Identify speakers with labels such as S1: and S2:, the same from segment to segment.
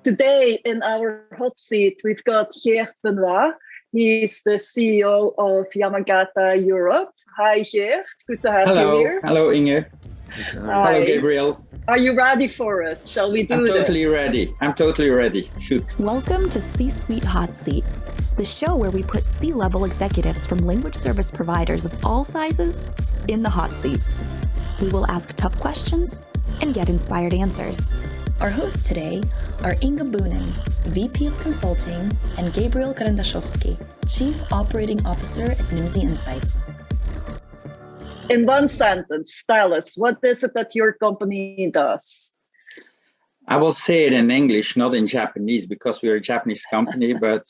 S1: Today in our hot seat, we've got Geert Benoit. He's the CEO of Yamagata Europe. Hi, Geert. Good to have you here.
S2: Hello, Inge. Hello, Gabriel.
S1: Are you ready for it? Shall we do this?
S2: I'm totally ready. Shoot.
S3: Welcome to C-Suite Hot Seat, the show where we put C-level executives from language service providers of all sizes in the hot seat. We will ask tough questions and get inspired answers. Our hosts today are Inge Boonen, VP of Consulting, and Gabriel Karandaszewski, Chief Operating Officer at Nimdzi Insights.
S1: In one sentence, tell us, what is it that your company does?
S2: I will say it in English, not in Japanese, because we're a Japanese company, but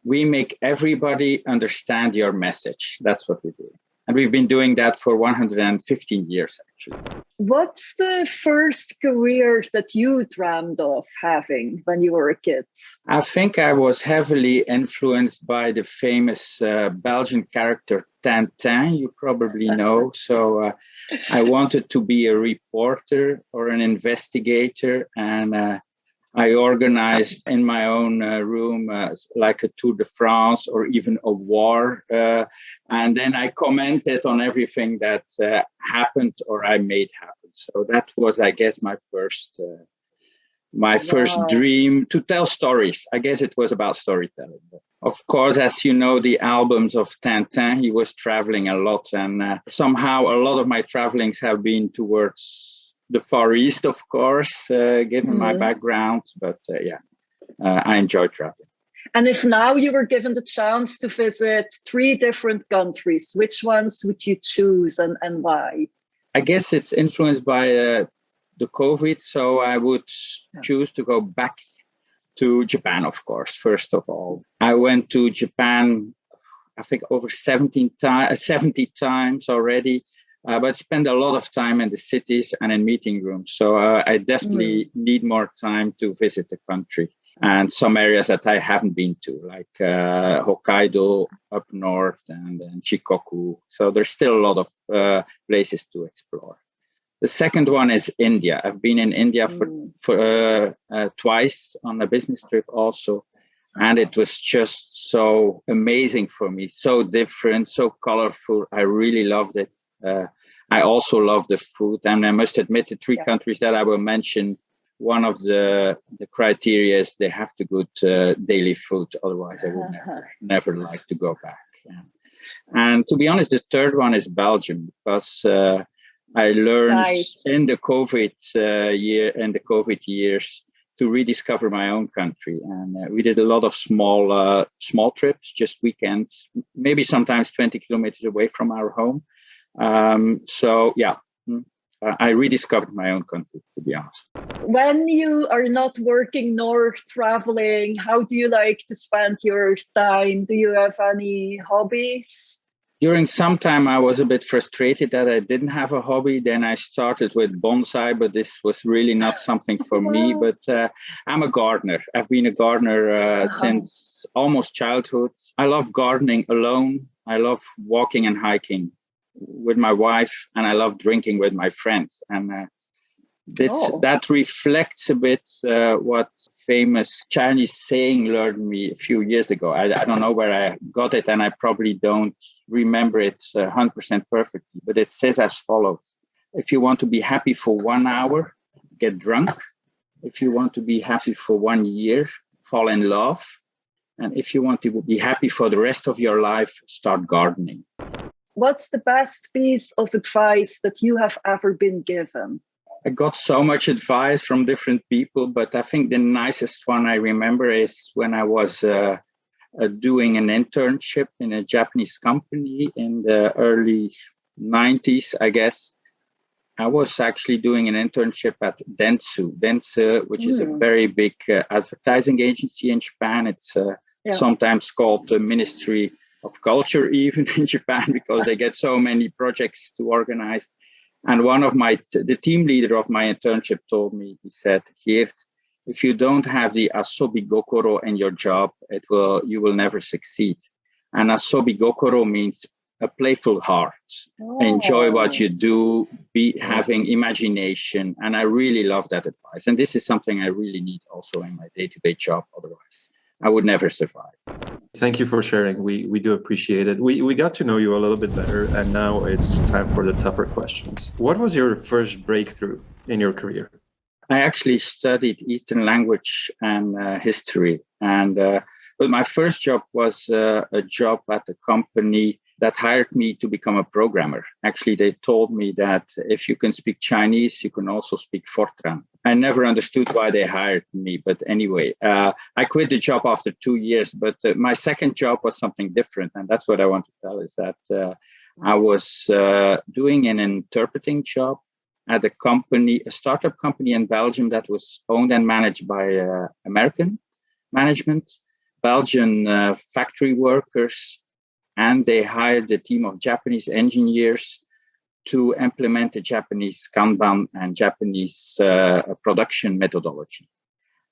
S2: we make everybody understand your message. That's what we do. And we've been doing that for 115 years, actually.
S1: What's the first career that you dreamed of having when you were a kid?
S2: I think I was heavily influenced by the famous Belgian character Tintin, you probably know. So I wanted to be a reporter or an investigator, and I organized in my own room like a Tour de France or even a war. And then I commented on everything that happened or I made happen. So that was, I guess, my first dream to tell stories. I guess it was about storytelling. But of course, as you know, the albums of Tintin, he was traveling a lot. And somehow a lot of my travelings have been towards the Far East, of course, given my background. But I enjoy traveling.
S1: And if now you were given the chance to visit 3 different countries, which ones would you choose and why?
S2: I guess it's influenced by the COVID. So I would choose to go back to Japan, of course, first of all. I went to Japan, I think, over 70 times already. But spend a lot of time in the cities and in meeting rooms. So I definitely need more time to visit the country and some areas that I haven't been to, like Hokkaido up north and Shikoku. So there's still a lot of places to explore. The second one is India. I've been in India for twice on a business trip also. And it was just so amazing for me, so different, so colorful. I really loved it. I also love the food, and I must admit the 3 countries that I will mention, one of the criteria is they have to good daily food. Otherwise, I would never like to go back. Yeah. And to be honest, the third one is Belgium, because I learned in the COVID years to rediscover my own country, and we did a lot of small trips, just weekends, maybe sometimes 20 kilometers away from our home. I rediscovered my own country, to be honest.
S1: When you are not working nor traveling, how do you like to spend your time? Do you have any hobbies?
S2: During some time, I was a bit frustrated that I didn't have a hobby. Then I started with bonsai, but this was really not something for me. But I'm a gardener. I've been a gardener since almost childhood. I love gardening alone. I love walking and hiking with my wife, and I love drinking with my friends. And that reflects a bit what famous Chinese saying learned me a few years ago. I don't know where I got it, and I probably don't remember it 100% perfectly, but it says as follows: if you want to be happy for 1 hour, get drunk. If you want to be happy for 1 year, fall in love. And if you want to be happy for the rest of your life, start gardening.
S1: What's the best piece of advice that you have ever been given?
S2: I got so much advice from different people, but I think the nicest one I remember is when I was doing an internship in a Japanese company in the early 90s, I guess. I was actually doing an internship at Dentsu, which is a very big advertising agency in Japan. It's sometimes called the Ministry of Culture, even in Japan, because they get so many projects to organize. And one of the team leader of my internship told me, he said, Geert, if you don't have the asobi gokoro in your job, you will never succeed. And asobi gokoro means a playful heart, enjoy what you do, be having imagination. And I really love that advice. And this is something I really need also in my day-to-day job. Otherwise, I would never survive.
S4: Thank you for sharing. We do appreciate it. We got to know you a little bit better, and now it's time for the tougher questions. What was your first breakthrough in your career?
S2: I actually studied Eastern language and history. But my first job was a job at a company that hired me to become a programmer. Actually, they told me that if you can speak Chinese, you can also speak Fortran. I never understood why they hired me. But anyway, I quit the job after 2 years. But my second job was something different. And that's what I want to tell is that I was doing an interpreting job at a startup company in Belgium that was owned and managed by American management, Belgian factory workers, and they hired a team of Japanese engineers to implement the Japanese Kanban and Japanese production methodology.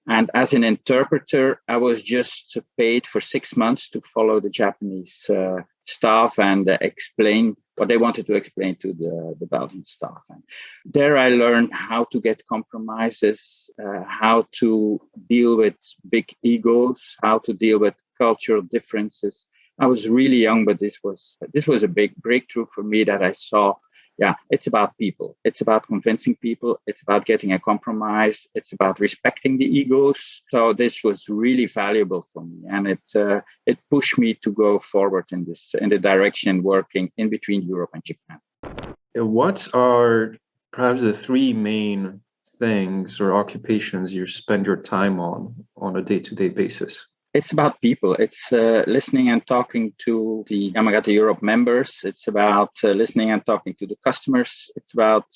S2: And as an interpreter, I was just paid for 6 months to follow the Japanese staff and explain what they wanted to explain to the Belgian staff. And there I learned how to get compromises, how to deal with big egos, how to deal with cultural differences. I was really young, but this was a big breakthrough for me that I saw. Yeah, it's about people. It's about convincing people. It's about getting a compromise. It's about respecting the egos. So this was really valuable for me, and it pushed me to go forward in the direction working in between Europe and Japan.
S4: What are perhaps the three main things or occupations you spend your time on a day-to-day basis?
S2: It's about people. It's listening and talking to the Yamagata Europe members. It's about listening and talking to the customers. It's about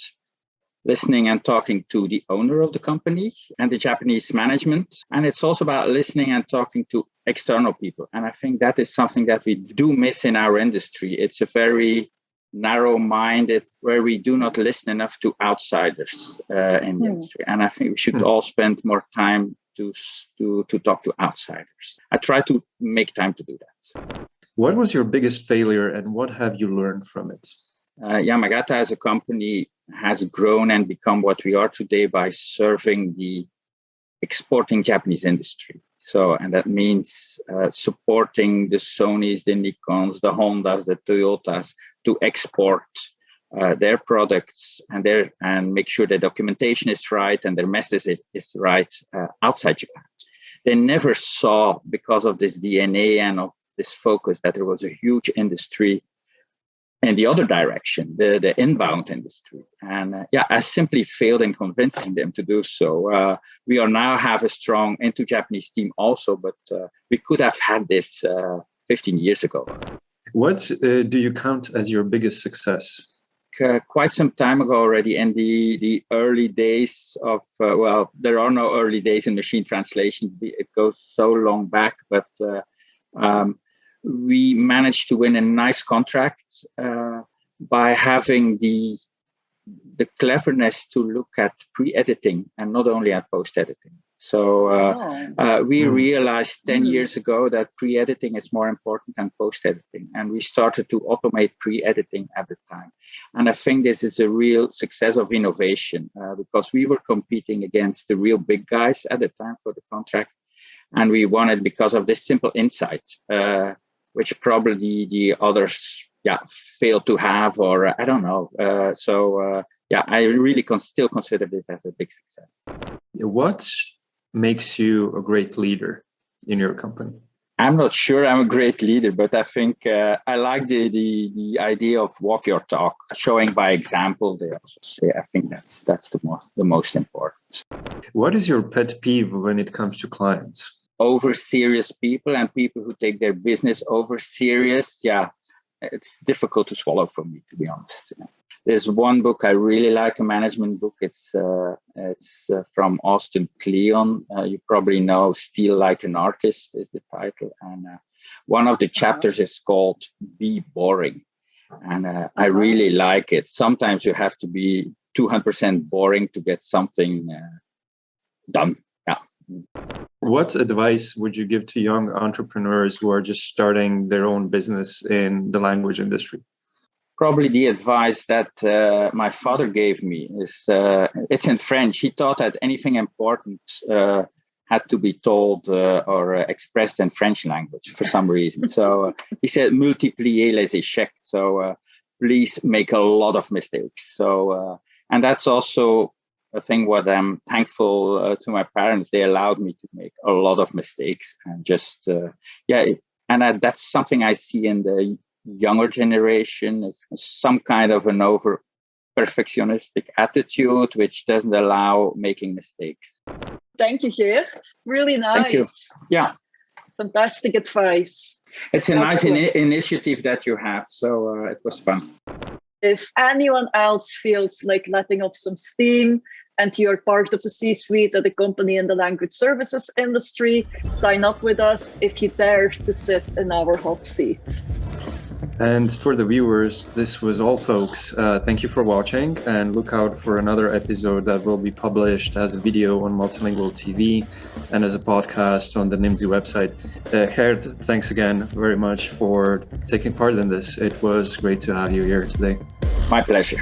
S2: listening and talking to the owner of the company and the Japanese management. And it's also about listening and talking to external people. And I think that is something that we do miss in our industry. It's a very narrow-minded, where we do not listen enough to outsiders in the industry. And I think we should all spend more time to talk to outsiders. I try to make time to do that.
S4: What was your biggest failure and what have you learned from it?
S2: Yamagata as a company has grown and become what we are today by serving the exporting Japanese industry. And that means supporting the Sonys, the Nikons, the Hondas, the Toyotas to export their products and make sure the documentation is right and their message is right outside Japan. They never saw, because of this DNA and of this focus, that there was a huge industry in the other direction, the inbound industry. And I simply failed in convincing them to do so. We are now have a strong into-Japanese team also, but we could have had this 15 years ago.
S4: What do you count as your biggest success?
S2: Quite some time ago already, in the early days of, there are no early days in machine translation. It goes so long back, but we managed to win a nice contract by having the cleverness to look at pre-editing and not only at post-editing. We realized 10 years ago that pre-editing is more important than post-editing. And we started to automate pre-editing at the time. And I think this is a real success of innovation because we were competing against the real big guys at the time for the contract. And we won it because of this simple insight, which probably the others failed to have, or I don't know. I really still consider this as a big success.
S4: What makes you a great leader in your company?
S2: I'm not sure I'm a great leader, but I think I like the idea of walk your talk, showing by example. They also say I think that's the most important.
S4: What is your pet peeve when it comes to clients?
S2: Over serious people and people who take their business over serious. Yeah, it's difficult to swallow for me, to be honest. There's one book I really like, a management book. It's from Austin Kleon. You probably know Feel Like an Artist is the title. And one of the chapters is called Be Boring. And I really like it. Sometimes you have to be 200% boring to get something done. Yeah.
S4: What advice would you give to young entrepreneurs who are just starting their own business in the language industry?
S2: Probably the advice that my father gave me is, it's in French. He thought that anything important had to be told or expressed in French language for some reason. So he said, multipliez les échecs. So please make a lot of mistakes. So, and that's also a thing what I'm thankful to my parents. They allowed me to make a lot of mistakes and just, that's something I see in the younger generation. It's some kind of an over perfectionistic attitude, which doesn't allow making mistakes.
S1: Thank you, Geert. Really nice.
S2: Thank you. Yeah.
S1: Fantastic advice.
S2: It's a nice initiative that you have. So it was fun.
S1: If anyone else feels like letting off some steam and you're part of the C-suite at a company in the language services industry, sign up with us if you dare to sit in our hot seat.
S4: And for the viewers, this was all, folks. Thank you for watching, and look out for another episode that will be published as a video on Multilingual TV and as a podcast on the Nimdzi website. Geert, thanks again very much for taking part in this. It was great to have you here today.
S2: My pleasure.